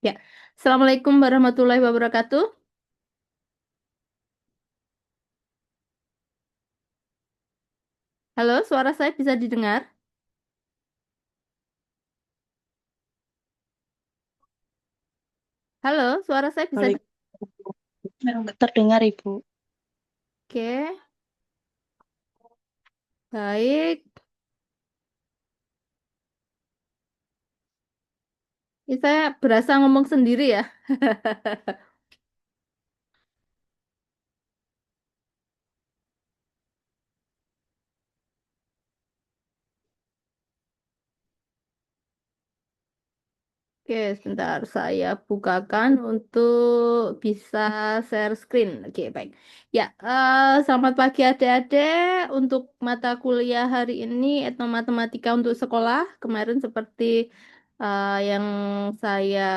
Ya, Assalamualaikum warahmatullahi wabarakatuh. Halo, suara saya bisa didengar? Halo, suara saya bisa Balik. Terdengar, Ibu. Oke, baik. Ini saya berasa ngomong sendiri ya. Oke, sebentar saya bukakan untuk bisa share screen. Oke, baik. Ya, selamat pagi adik-adik. Untuk mata kuliah hari ini, etnomatematika untuk sekolah. Kemarin seperti yang saya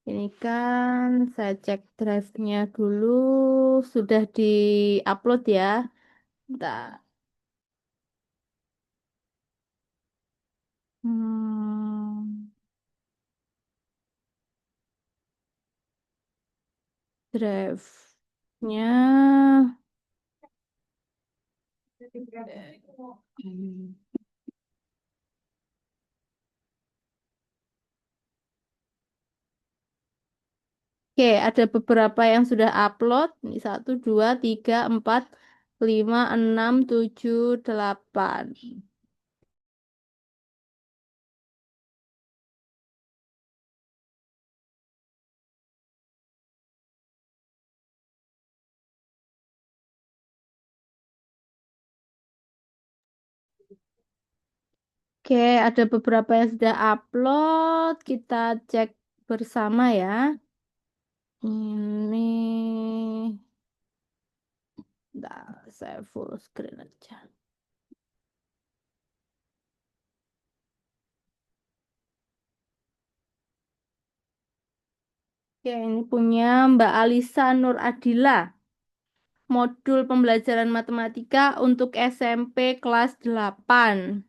ini kan saya cek drive-nya dulu sudah di-upload ya. Bentar. Hmm, drive-nya. Hmm. Oke, ada beberapa yang sudah upload. Ini 1, 2, 3, 4, 5, 6, 7, 8. Oke, ada beberapa yang sudah upload. Kita cek bersama ya. Ini. Nah, saya full screen aja. Oke, ini punya Mbak Alisa Nur Adila. Modul pembelajaran matematika untuk SMP kelas 8.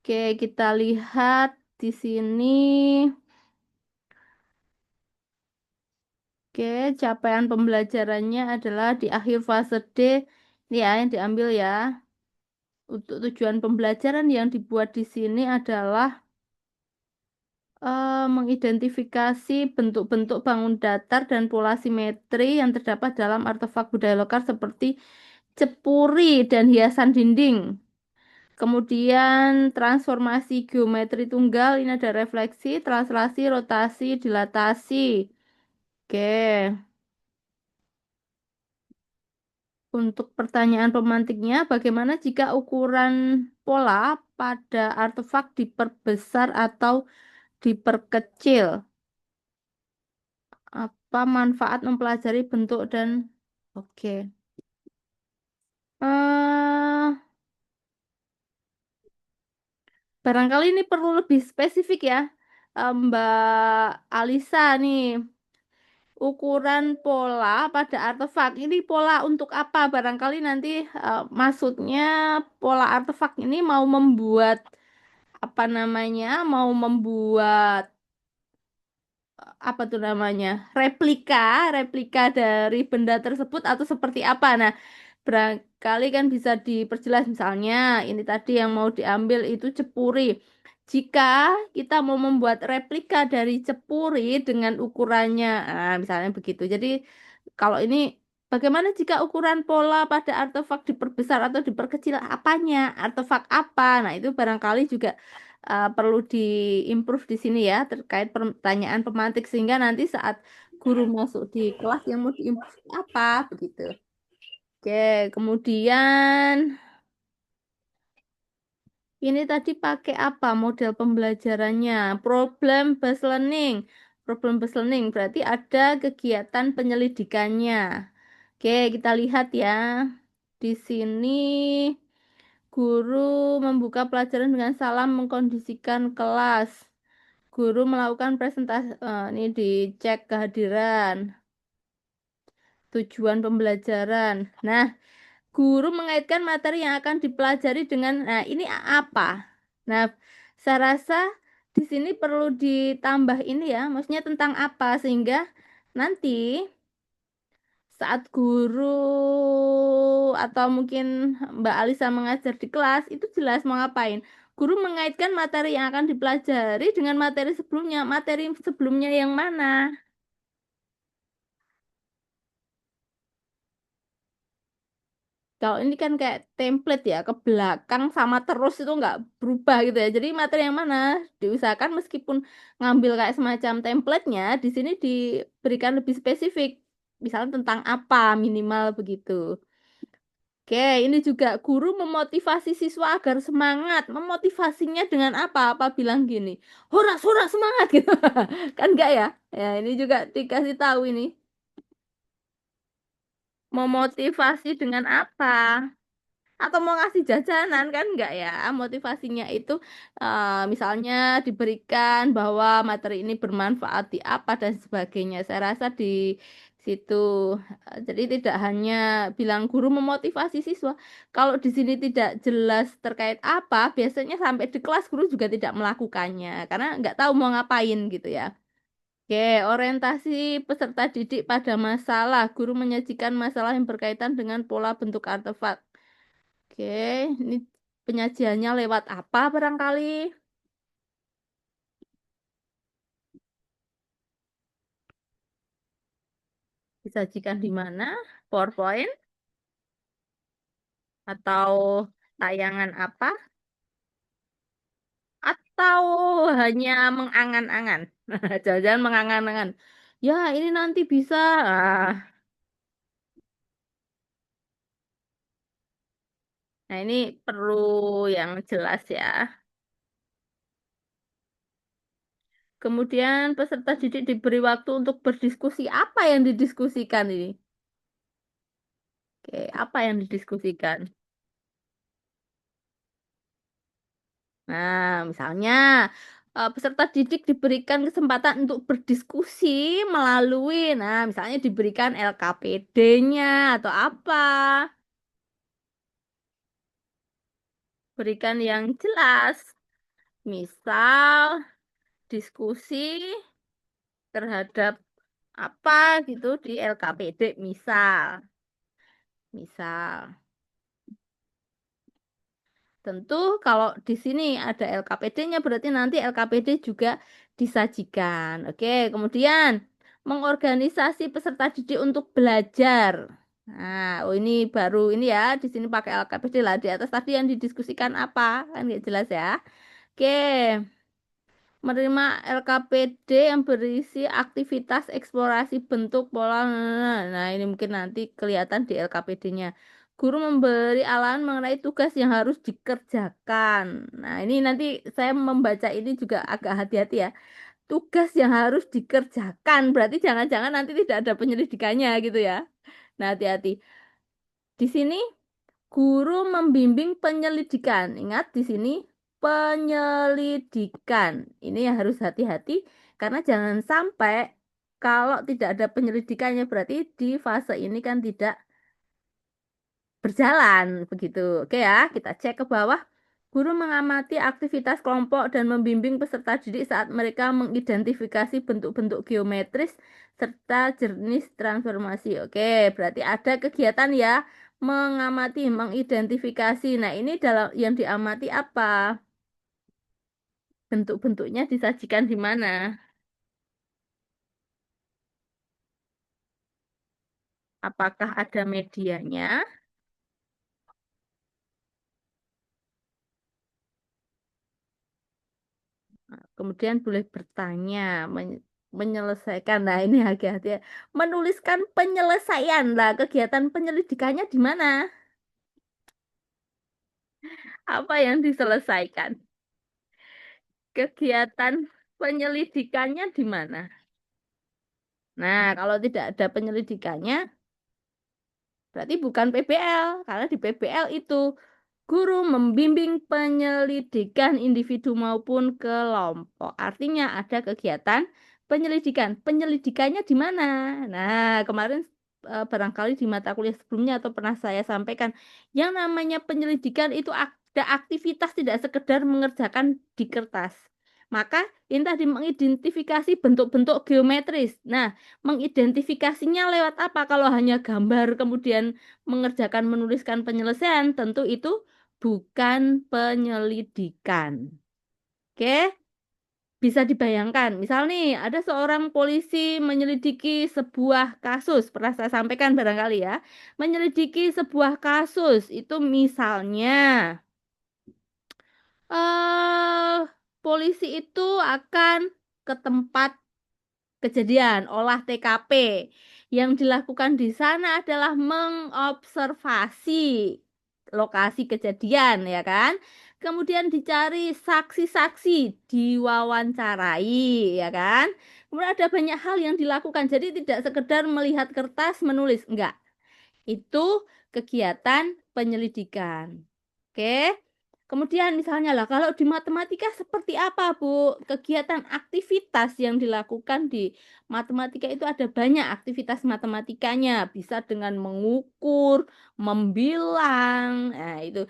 Oke, kita lihat di sini. Oke, capaian pembelajarannya adalah di akhir fase D. Ini ya, yang diambil ya. Untuk tujuan pembelajaran yang dibuat di sini adalah mengidentifikasi bentuk-bentuk bangun datar dan pola simetri yang terdapat dalam artefak budaya lokal seperti cepuri dan hiasan dinding. Kemudian transformasi geometri tunggal, ini ada refleksi, translasi, rotasi, dilatasi. Oke, untuk pertanyaan pemantiknya, bagaimana jika ukuran pola pada artefak diperbesar atau diperkecil? Apa manfaat mempelajari bentuk dan oke. eh Barangkali ini perlu lebih spesifik ya, Mbak Alisa nih. Ukuran pola pada artefak ini pola untuk apa? Barangkali nanti maksudnya pola artefak ini mau membuat apa namanya? Mau membuat apa tuh namanya? Replika dari benda tersebut atau seperti apa? Nah, barangkali kan bisa diperjelas misalnya ini tadi yang mau diambil itu cepuri. Jika kita mau membuat replika dari cepuri dengan ukurannya, misalnya begitu. Jadi kalau ini bagaimana jika ukuran pola pada artefak diperbesar atau diperkecil apanya? Artefak apa? Nah, itu barangkali juga perlu diimprove di sini ya terkait pertanyaan pemantik sehingga nanti saat guru masuk di kelas yang mau diimprove apa begitu. Oke, kemudian ini tadi pakai apa model pembelajarannya? Problem based learning. Problem based learning berarti ada kegiatan penyelidikannya. Oke, kita lihat ya. Di sini guru membuka pelajaran dengan salam mengkondisikan kelas. Guru melakukan presentasi, ini dicek kehadiran, tujuan pembelajaran. Nah, guru mengaitkan materi yang akan dipelajari dengan, nah ini apa? Nah, saya rasa di sini perlu ditambah ini ya, maksudnya tentang apa sehingga nanti saat guru atau mungkin Mbak Alisa mengajar di kelas itu jelas mau ngapain. Guru mengaitkan materi yang akan dipelajari dengan materi sebelumnya. Materi sebelumnya yang mana? Kalau ini kan kayak template ya, ke belakang sama terus itu nggak berubah gitu ya. Jadi materi yang mana diusahakan meskipun ngambil kayak semacam template-nya, di sini diberikan lebih spesifik. Misalnya tentang apa minimal begitu. Oke, ini juga guru memotivasi siswa agar semangat. Memotivasinya dengan apa? Apa bilang gini, horas, horas, semangat gitu. Kan enggak ya? Ya, ini juga dikasih tahu ini. Memotivasi dengan apa? Atau mau ngasih jajanan kan enggak ya, motivasinya itu misalnya diberikan bahwa materi ini bermanfaat di apa dan sebagainya, saya rasa di situ. Jadi tidak hanya bilang guru memotivasi siswa, kalau di sini tidak jelas terkait apa biasanya sampai di kelas guru juga tidak melakukannya karena nggak tahu mau ngapain gitu ya. Oke, orientasi peserta didik pada masalah. Guru menyajikan masalah yang berkaitan dengan pola bentuk artefak. Oke, ini penyajiannya lewat apa barangkali? Disajikan di mana? PowerPoint atau tayangan apa? Atau hanya mengangan-angan? Jangan-jangan mengangan-angan. Ya, ini nanti bisa. Nah, ini perlu yang jelas ya. Kemudian peserta didik diberi waktu untuk berdiskusi. Apa yang didiskusikan ini? Oke, apa yang didiskusikan? Nah, misalnya peserta didik diberikan kesempatan untuk berdiskusi melalui, nah, misalnya diberikan LKPD-nya atau apa, berikan yang jelas. Misal diskusi terhadap apa gitu di LKPD, misal. Tentu kalau di sini ada LKPD-nya berarti nanti LKPD juga disajikan. Oke, kemudian mengorganisasi peserta didik untuk belajar. Nah, oh ini baru ini ya, di sini pakai LKPD lah. Di atas tadi yang didiskusikan apa? Kan nggak jelas ya. Oke, menerima LKPD yang berisi aktivitas eksplorasi bentuk pola. Nah, ini mungkin nanti kelihatan di LKPD-nya. Guru memberi arahan mengenai tugas yang harus dikerjakan. Nah, ini nanti saya membaca ini juga agak hati-hati ya. Tugas yang harus dikerjakan. Berarti jangan-jangan nanti tidak ada penyelidikannya gitu ya. Nah, hati-hati. Di sini guru membimbing penyelidikan. Ingat di sini penyelidikan. Ini yang harus hati-hati karena jangan sampai kalau tidak ada penyelidikannya berarti di fase ini kan tidak berjalan begitu. Oke ya, kita cek ke bawah. Guru mengamati aktivitas kelompok dan membimbing peserta didik saat mereka mengidentifikasi bentuk-bentuk geometris serta jenis transformasi. Oke, berarti ada kegiatan ya mengamati, mengidentifikasi. Nah, ini dalam yang diamati apa? Bentuk-bentuknya disajikan di mana? Apakah ada medianya? Kemudian boleh bertanya, menyelesaikan. Nah, ini hati-hati ya. Menuliskan penyelesaian. Lah, kegiatan penyelidikannya di mana? Apa yang diselesaikan? Kegiatan penyelidikannya di mana? Nah, kalau tidak ada penyelidikannya, berarti bukan PBL. Karena di PBL itu guru membimbing penyelidikan individu maupun kelompok. Artinya ada kegiatan penyelidikan. Penyelidikannya di mana? Nah, kemarin barangkali di mata kuliah sebelumnya atau pernah saya sampaikan, yang namanya penyelidikan itu ada aktivitas tidak sekedar mengerjakan di kertas. Maka ini tadi mengidentifikasi bentuk-bentuk geometris. Nah, mengidentifikasinya lewat apa? Kalau hanya gambar kemudian mengerjakan menuliskan penyelesaian, tentu itu bukan penyelidikan. Oke? Bisa dibayangkan, misal nih ada seorang polisi menyelidiki sebuah kasus, pernah saya sampaikan barangkali ya, menyelidiki sebuah kasus itu misalnya eh polisi itu akan ke tempat kejadian, olah TKP. Yang dilakukan di sana adalah mengobservasi lokasi kejadian, ya kan? Kemudian dicari saksi-saksi, diwawancarai, ya kan? Kemudian ada banyak hal yang dilakukan. Jadi tidak sekedar melihat kertas menulis, enggak. Itu kegiatan penyelidikan. Oke. Kemudian misalnya lah, kalau di matematika seperti apa, Bu? Kegiatan aktivitas yang dilakukan di matematika itu ada banyak aktivitas matematikanya. Bisa dengan mengukur, membilang, nah itu,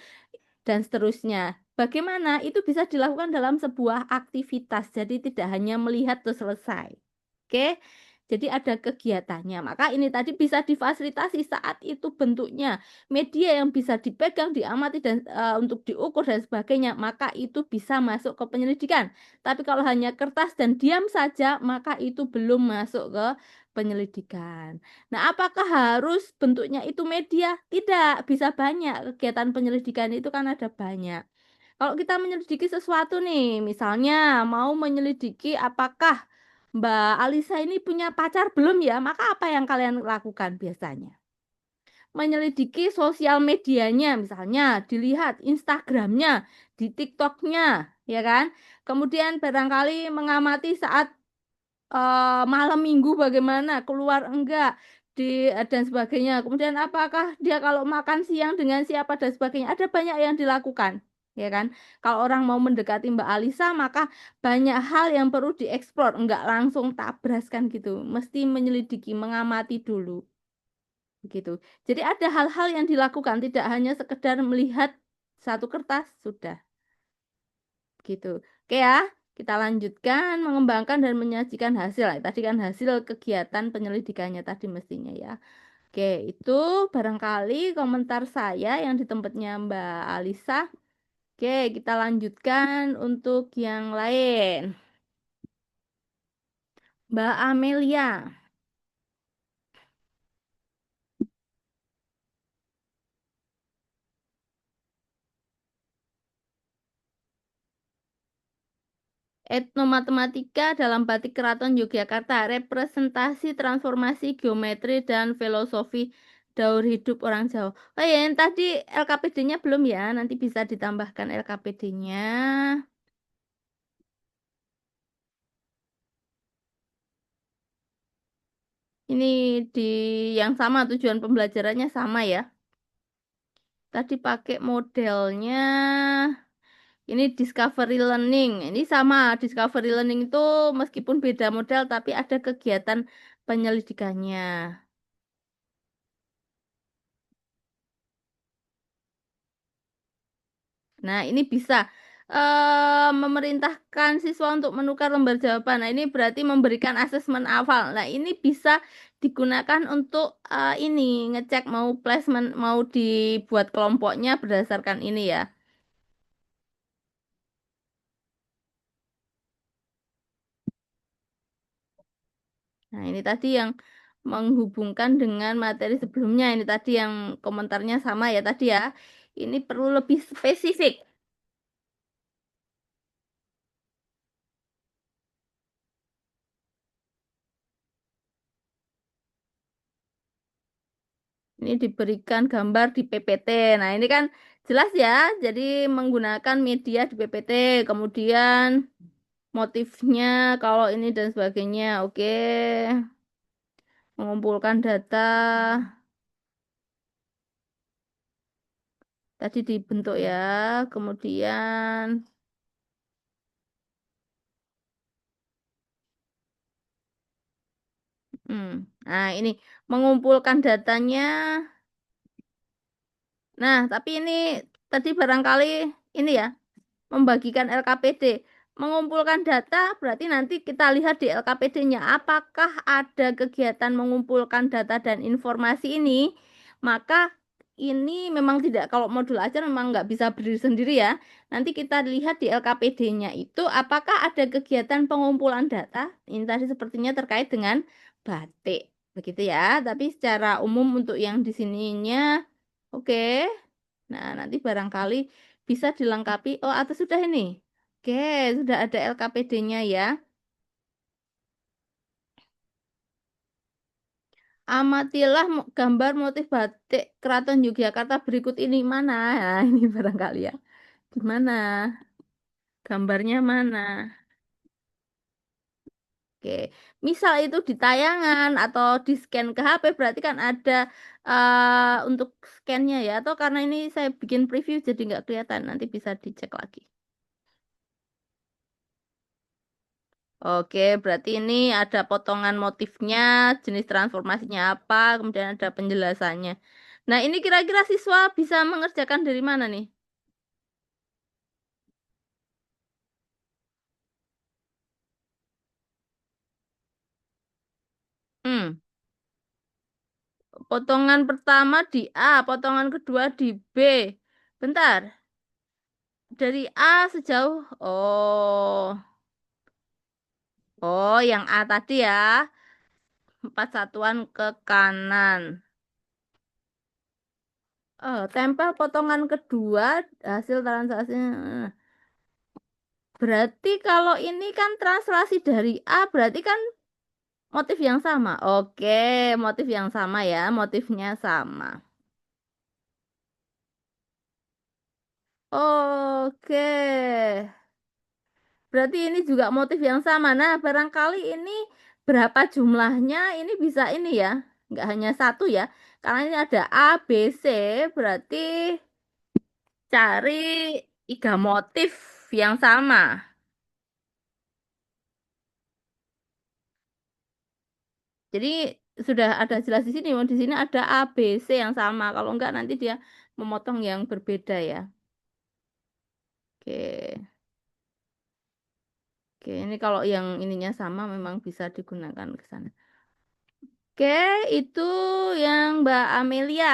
dan seterusnya. Bagaimana? Itu bisa dilakukan dalam sebuah aktivitas. Jadi tidak hanya melihat terus selesai. Oke? Jadi ada kegiatannya. Maka ini tadi bisa difasilitasi saat itu bentuknya media yang bisa dipegang, diamati dan untuk diukur dan sebagainya, maka itu bisa masuk ke penyelidikan. Tapi kalau hanya kertas dan diam saja, maka itu belum masuk ke penyelidikan. Nah, apakah harus bentuknya itu media? Tidak, bisa banyak. Kegiatan penyelidikan itu kan ada banyak. Kalau kita menyelidiki sesuatu nih, misalnya mau menyelidiki apakah Mbak Alisa ini punya pacar belum ya, maka apa yang kalian lakukan biasanya? Menyelidiki sosial medianya, misalnya dilihat Instagramnya, di TikToknya, ya kan? Kemudian barangkali mengamati saat malam minggu bagaimana, keluar enggak, dan sebagainya. Kemudian apakah dia kalau makan siang dengan siapa dan sebagainya. Ada banyak yang dilakukan, ya kan? Kalau orang mau mendekati Mbak Alisa, maka banyak hal yang perlu dieksplor, enggak langsung tabraskan gitu. Mesti menyelidiki, mengamati dulu. Begitu. Jadi ada hal-hal yang dilakukan, tidak hanya sekedar melihat satu kertas, sudah. Gitu. Oke ya, kita lanjutkan mengembangkan dan menyajikan hasil. Tadi kan hasil kegiatan penyelidikannya tadi mestinya ya. Oke, itu barangkali komentar saya yang di tempatnya Mbak Alisa. Oke, kita lanjutkan untuk yang lain. Mbak Amelia. Etnomatematika dalam batik Keraton Yogyakarta, representasi transformasi geometri dan filosofi daur hidup orang Jawa. Oh ya, yang tadi LKPD-nya belum ya, nanti bisa ditambahkan LKPD-nya. Ini di yang sama, tujuan pembelajarannya sama ya. Tadi pakai modelnya, ini Discovery Learning. Ini sama, Discovery Learning itu meskipun beda model, tapi ada kegiatan penyelidikannya. Nah, ini bisa memerintahkan siswa untuk menukar lembar jawaban. Nah, ini berarti memberikan asesmen hafal. Nah, ini bisa digunakan untuk ini ngecek mau placement, mau dibuat kelompoknya berdasarkan ini ya. Nah, ini tadi yang menghubungkan dengan materi sebelumnya. Ini tadi yang komentarnya sama ya tadi ya. Ini perlu lebih spesifik. Ini diberikan gambar di PPT. Nah, ini kan jelas ya. Jadi menggunakan media di PPT, kemudian motifnya kalau ini dan sebagainya. Oke, mengumpulkan data tadi dibentuk ya. Kemudian hmm. Nah, ini mengumpulkan datanya. Nah, tapi ini tadi barangkali ini ya, membagikan LKPD. mengumpulkan data, berarti nanti kita lihat di LKPD-nya apakah ada kegiatan mengumpulkan data dan informasi ini, maka ini memang tidak, kalau modul ajar memang nggak bisa berdiri sendiri ya. Nanti kita lihat di LKPD-nya itu apakah ada kegiatan pengumpulan data, ini tadi sepertinya terkait dengan batik, begitu ya. Tapi secara umum untuk yang di sininya, oke. Nah, nanti barangkali bisa dilengkapi. Oh, atau sudah ini? Oke, sudah ada LKPD-nya ya. Amatilah gambar motif batik Keraton Yogyakarta berikut ini mana? Nah, ini barangkali ya. Di mana? Gambarnya mana? Oke, misal itu di tayangan atau di scan ke HP berarti kan ada untuk scan-nya ya. Atau karena ini saya bikin preview jadi nggak kelihatan. Nanti bisa dicek lagi. Oke, berarti ini ada potongan motifnya, jenis transformasinya apa, kemudian ada penjelasannya. Nah, ini kira-kira siswa bisa mengerjakan dari mana nih? Hmm, potongan pertama di A, potongan kedua di B. Bentar, dari A sejauh, yang A tadi ya, 4 satuan ke kanan. Tempel potongan kedua, hasil transaksi. Berarti kalau ini kan translasi dari A, berarti kan motif yang sama. Oke, motif yang sama ya, motifnya sama. Oke, berarti ini juga motif yang sama. Nah, barangkali ini berapa jumlahnya? Ini bisa ini ya, nggak hanya satu ya. Karena ini ada A, B, C, berarti cari 3 motif yang sama. Jadi sudah ada jelas di sini, di sini ada A, B, C yang sama. Kalau enggak nanti dia memotong yang berbeda ya. Oke. Oke, ini kalau yang ininya sama memang bisa digunakan ke sana. Oke, itu yang Mbak Amelia.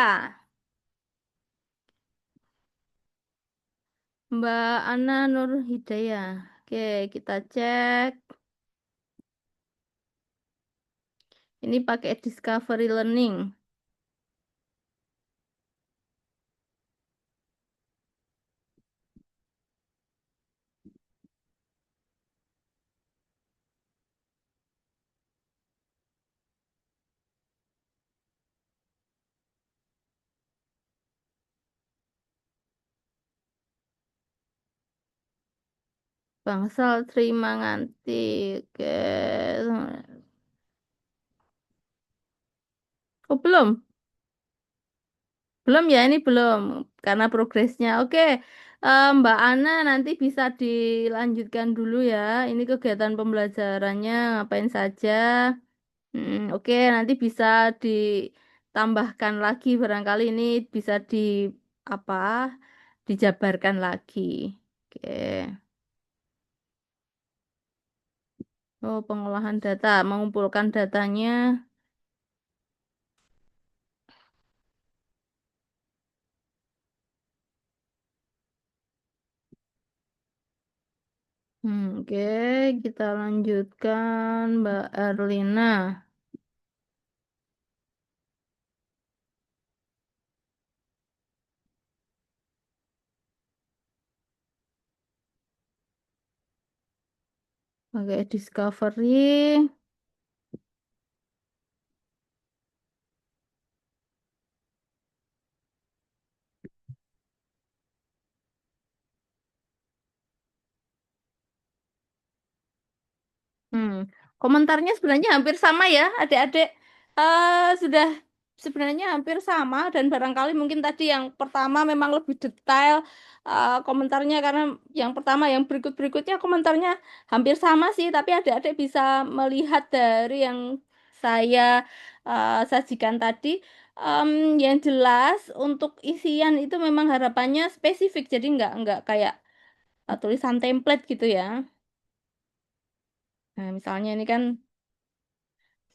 Mbak Ana Nur Hidayah. Oke, kita cek. Ini pakai Discovery Learning. Bangsal terima nganti. Oke. Oh, belum. Belum ya, ini belum. Karena progresnya. Oke, Mbak Ana nanti bisa dilanjutkan dulu ya. Ini kegiatan pembelajarannya ngapain saja. Oke, nanti bisa ditambahkan lagi barangkali ini bisa apa dijabarkan lagi. Oke. Oh, pengolahan data, mengumpulkan datanya. Oke, kita lanjutkan Mbak Erlina. Pakai discovery. Hmm, Komentarnya sebenarnya hampir sama ya, adik-adik. Sudah sebenarnya hampir sama dan barangkali mungkin tadi yang pertama memang lebih detail komentarnya karena yang pertama yang berikut-berikutnya komentarnya hampir sama sih, tapi adik-adik bisa melihat dari yang saya sajikan tadi. Em, yang jelas untuk isian itu memang harapannya spesifik, jadi nggak kayak tulisan template gitu ya. Nah, misalnya ini kan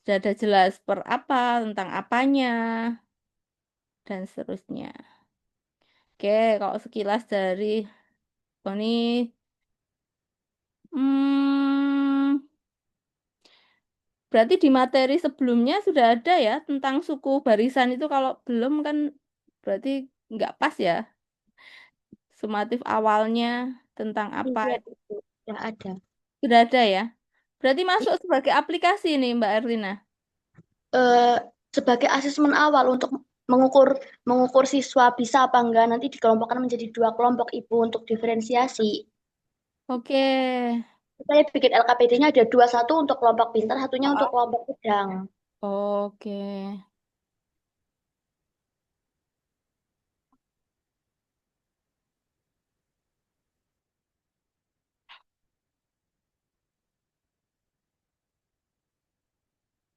sudah ada jelas per apa, tentang apanya, dan seterusnya. Oke, kalau sekilas dari oh, ini, hmm, berarti di materi sebelumnya sudah ada ya tentang suku barisan itu. Kalau belum kan berarti nggak pas ya. Sumatif awalnya tentang apa Iya, Ibu. Sudah ada. sudah ada ya. Berarti masuk sebagai aplikasi nih Mbak Erlina. Eh, Sebagai asesmen awal untuk mengukur mengukur siswa bisa apa enggak nanti dikelompokkan menjadi dua kelompok Ibu untuk diferensiasi. Oke. Saya bikin LKPD-nya ada dua, satu untuk kelompok pintar, satunya untuk Oh. kelompok sedang. Oke.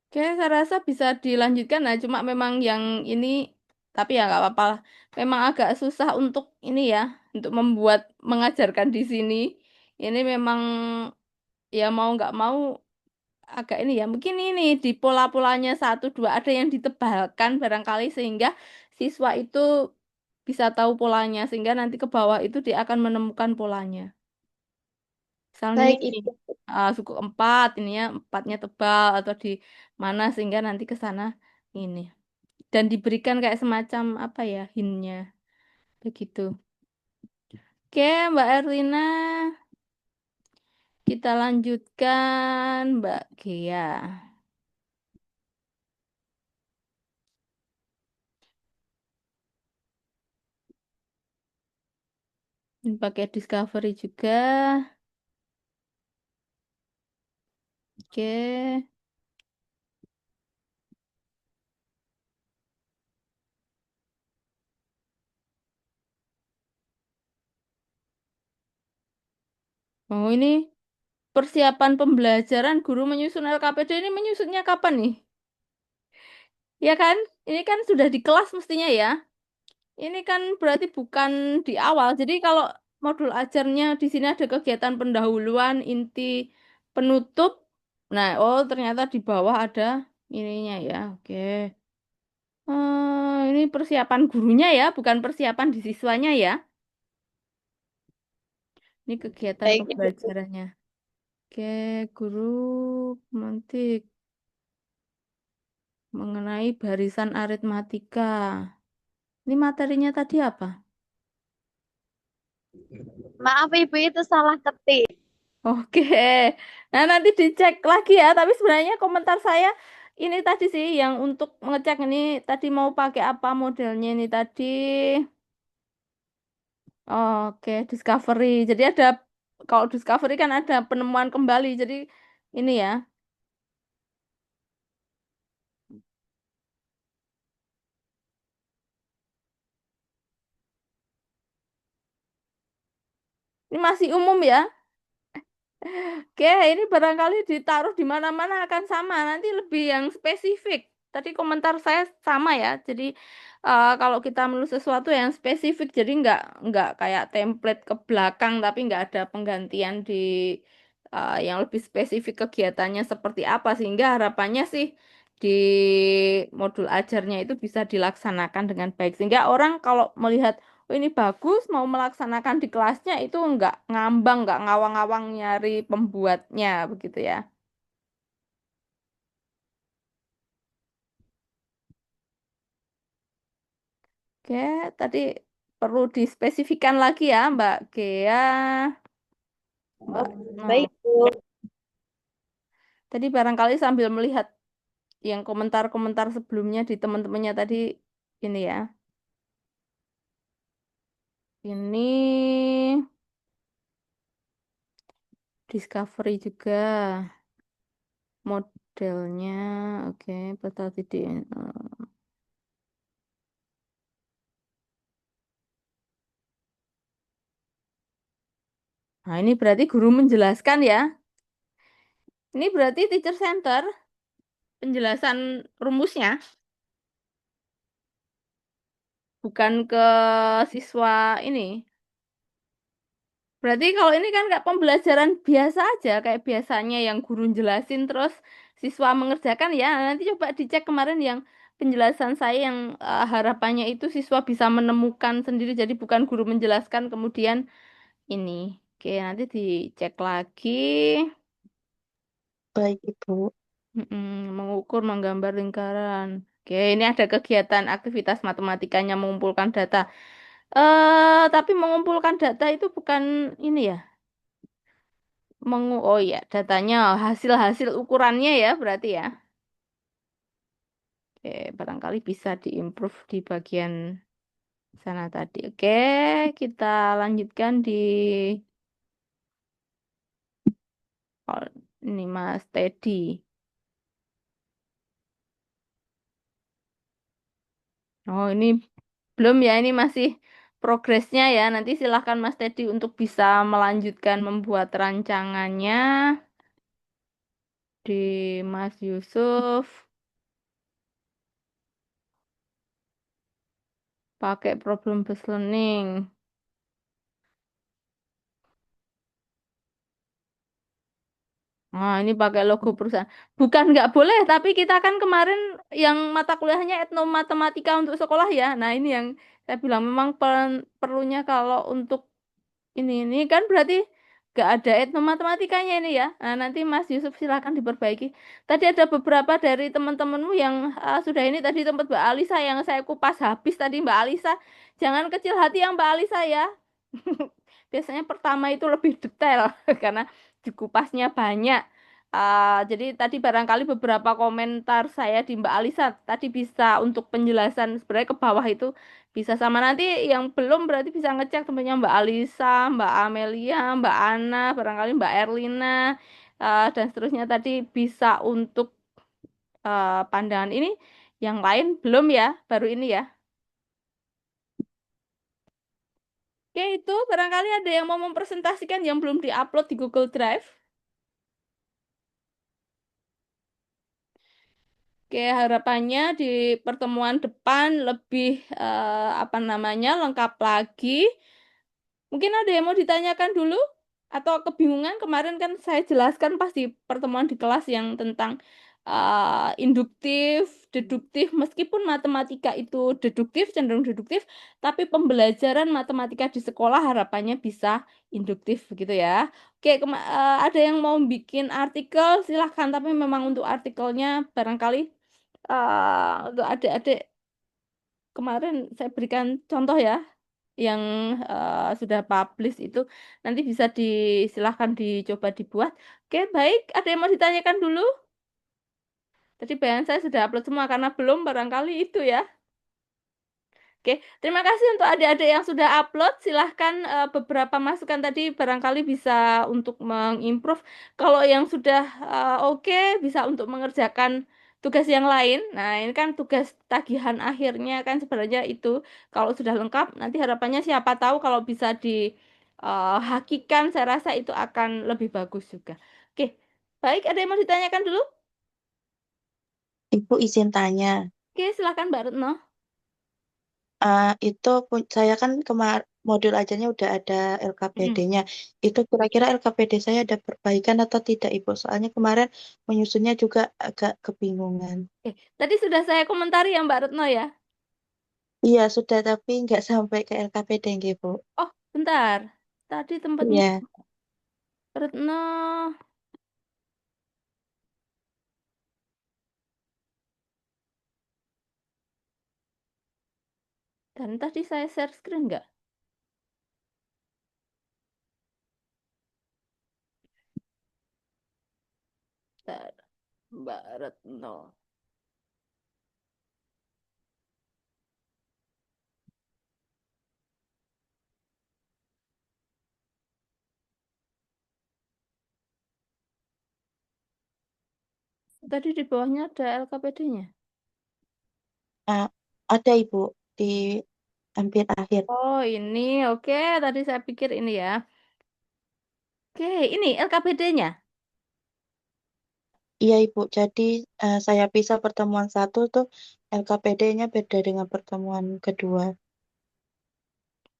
Oke, saya rasa bisa dilanjutkan. Nah, cuma memang yang ini, tapi ya nggak apa-apa lah. Memang agak susah untuk ini ya, untuk membuat mengajarkan di sini. Ini memang ya mau nggak mau agak ini ya. Mungkin ini di pola-polanya satu dua ada yang ditebalkan barangkali sehingga siswa itu bisa tahu polanya sehingga nanti ke bawah itu dia akan menemukan polanya. Misalnya Baik, ini Ibu. suku empat, ini ya empatnya tebal atau di mana sehingga nanti ke sana ini. Dan diberikan kayak semacam apa ya hintnya begitu. Oke, Mbak Erlina, kita lanjutkan Mbak Gea. Ini pakai Discovery juga. Oke. Oh, ini persiapan pembelajaran guru menyusun LKPD ini menyusunnya kapan nih? Ya kan? Ini kan sudah di kelas mestinya ya. Ini kan berarti bukan di awal. Jadi kalau modul ajarnya di sini ada kegiatan pendahuluan, inti, penutup. Nah, oh ternyata di bawah ada ininya ya. Oke. Ini persiapan gurunya ya, bukan persiapan di siswanya ya. Ini kegiatan Baik, Ibu. pembelajarannya. Oke, guru nanti mengenai barisan aritmatika. Ini materinya tadi apa? Maaf Ibu itu salah ketik. Oke, nah nanti dicek lagi ya. Tapi sebenarnya komentar saya ini tadi sih yang untuk mengecek ini tadi mau pakai apa modelnya ini tadi. Oke, Discovery. Jadi ada kalau Discovery kan ada penemuan kembali. Jadi ini ya, ini masih umum ya. Oke, ini barangkali ditaruh di mana-mana akan sama. Nanti lebih yang spesifik. Tadi komentar saya sama ya. Jadi kalau kita menulis sesuatu yang spesifik, jadi nggak kayak template ke belakang, tapi nggak ada penggantian di yang lebih spesifik kegiatannya seperti apa. Sehingga harapannya sih di modul ajarnya itu bisa dilaksanakan dengan baik. Sehingga orang kalau melihat oh, ini bagus, mau melaksanakan di kelasnya itu nggak ngambang, nggak ngawang-ngawang nyari pembuatnya, begitu ya. Oke, tadi perlu dispesifikan lagi ya, Mbak Gea, Mbak. Baik, No. Bu. Tadi barangkali sambil melihat yang komentar-komentar sebelumnya di teman-temannya tadi, ini ya. Ini Discovery juga modelnya, oke, peta titik. Nah, ini berarti guru menjelaskan ya. Ini berarti teacher center, penjelasan rumusnya, bukan ke siswa ini. Berarti kalau ini kan kayak pembelajaran biasa aja, kayak biasanya yang guru jelasin terus siswa mengerjakan ya. Nanti coba dicek kemarin yang penjelasan saya yang harapannya itu siswa bisa menemukan sendiri, jadi bukan guru menjelaskan kemudian ini. Oke, nanti dicek lagi. Baik, Ibu. Mengukur, menggambar lingkaran. Oke, ini ada kegiatan aktivitas matematikanya mengumpulkan data. Tapi mengumpulkan data itu bukan ini ya. Oh ya, datanya hasil-hasil ukurannya ya berarti ya. Oke, barangkali bisa diimprove di bagian sana tadi. Oke, kita lanjutkan di oh, ini Mas Teddy. Oh, ini belum ya, ini masih progresnya ya. Nanti silahkan Mas Teddy untuk bisa melanjutkan membuat rancangannya di Mas Yusuf pakai problem based learning. Nah, ini pakai logo perusahaan. Bukan nggak boleh, tapi kita kan kemarin yang mata kuliahnya etnomatematika untuk sekolah ya. Nah, ini yang saya bilang memang perlunya kalau untuk ini kan berarti nggak ada etnomatematikanya ini ya. Nah, nanti Mas Yusuf silakan diperbaiki. Tadi ada beberapa dari teman-temanmu yang sudah ini tadi tempat Mbak Alisa yang saya kupas habis tadi Mbak Alisa. Jangan kecil hati yang Mbak Alisa ya. Biasanya pertama itu lebih detail karena dikupasnya banyak. Jadi tadi barangkali beberapa komentar saya di Mbak Alisa tadi bisa untuk penjelasan sebenarnya ke bawah itu bisa sama nanti yang belum berarti bisa ngecek temennya Mbak Alisa, Mbak Amelia, Mbak Ana, barangkali Mbak Erlina dan seterusnya tadi bisa untuk pandangan ini. Yang lain belum ya, baru ini ya. Oke, itu barangkali ada yang mau mempresentasikan yang belum diupload di Google Drive. Oke, harapannya di pertemuan depan lebih apa namanya lengkap lagi. Mungkin ada yang mau ditanyakan dulu atau kebingungan kemarin kan saya jelaskan pas di pertemuan di kelas yang tentang induktif, deduktif. Meskipun matematika itu deduktif, cenderung deduktif, tapi pembelajaran matematika di sekolah harapannya bisa induktif begitu ya. Oke, ada yang mau bikin artikel silahkan, tapi memang untuk artikelnya barangkali untuk adik-adik kemarin saya berikan contoh ya yang sudah publish itu nanti bisa disilahkan dicoba dibuat. Oke, baik. Ada yang mau ditanyakan dulu? Tadi bayangan saya sudah upload semua karena belum barangkali itu ya. Oke, terima kasih untuk adik-adik yang sudah upload. Silahkan beberapa masukan tadi barangkali bisa untuk mengimprove. Kalau yang sudah oke, bisa untuk mengerjakan tugas yang lain. Nah, ini kan tugas tagihan akhirnya kan sebenarnya itu kalau sudah lengkap, nanti harapannya siapa tahu kalau bisa dihakikan, saya rasa itu akan lebih bagus juga. Oke, baik. Ada yang mau ditanyakan dulu? Ibu izin tanya. Oke, silahkan Mbak Retno. Itu saya kan modul ajarnya udah ada Mm. LKPD-nya. Itu kira-kira LKPD saya ada perbaikan atau tidak, Ibu? Soalnya kemarin menyusunnya juga agak kebingungan. Oke, tadi sudah saya komentari ya Mbak Retno ya. Iya, sudah, tapi nggak sampai ke LKPD, nggih, Bu. Oh, bentar. Tadi tempatnya Iya. Retno. Dan tadi saya share screen nggak? Bentar, Mbak Retno. Tadi di bawahnya ada LKPD-nya. Ah, ada, Ibu, di hampir akhir. Oh, ini oke. Tadi saya pikir ini ya. Oke, ini LKPD-nya. Iya, Ibu. Jadi saya pisah pertemuan satu tuh LKPD-nya beda dengan pertemuan kedua.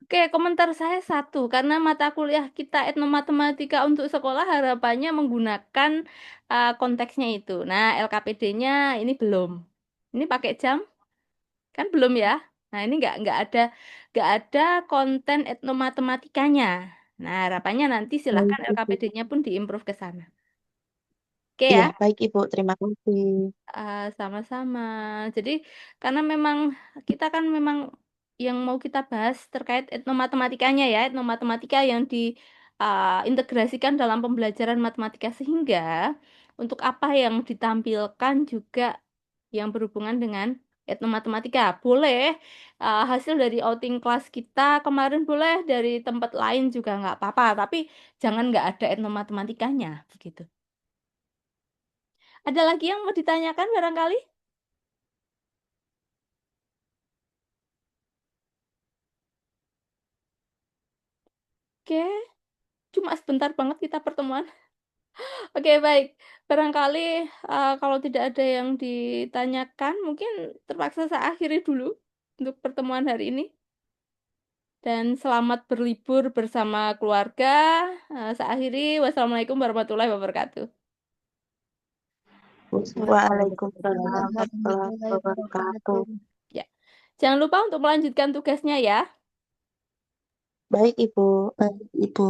Oke, komentar saya satu, karena mata kuliah kita etnomatematika untuk sekolah harapannya menggunakan konteksnya itu. Nah, LKPD-nya ini belum. Ini pakai jam kan belum ya. Nah, ini nggak ada konten etnomatematikanya. Nah, harapannya nanti Baik, silahkan Ibu. LKPD-nya pun diimprove ke sana. Oke Iya, ya. baik Ibu. Terima kasih. Sama-sama. Jadi karena memang kita kan memang yang mau kita bahas terkait etnomatematikanya ya, etnomatematika yang diintegrasikan dalam pembelajaran matematika sehingga untuk apa yang ditampilkan juga yang berhubungan dengan etnomatematika. Boleh hasil dari outing kelas kita kemarin boleh dari tempat lain juga nggak apa-apa, tapi jangan nggak ada etnomatematikanya begitu. Ada lagi yang mau ditanyakan barangkali? Oke. Cuma sebentar banget kita pertemuan. Oke, baik. Barangkali kalau tidak ada yang ditanyakan, mungkin terpaksa saya akhiri dulu untuk pertemuan hari ini. Dan selamat berlibur bersama keluarga. Saya akhiri. Wassalamualaikum warahmatullahi wabarakatuh. Waalaikumsalam warahmatullahi Warahmatullahi wabarakatuh. wabarakatuh. Ya. Jangan lupa untuk melanjutkan tugasnya ya. Baik, Ibu. Baik, Ibu.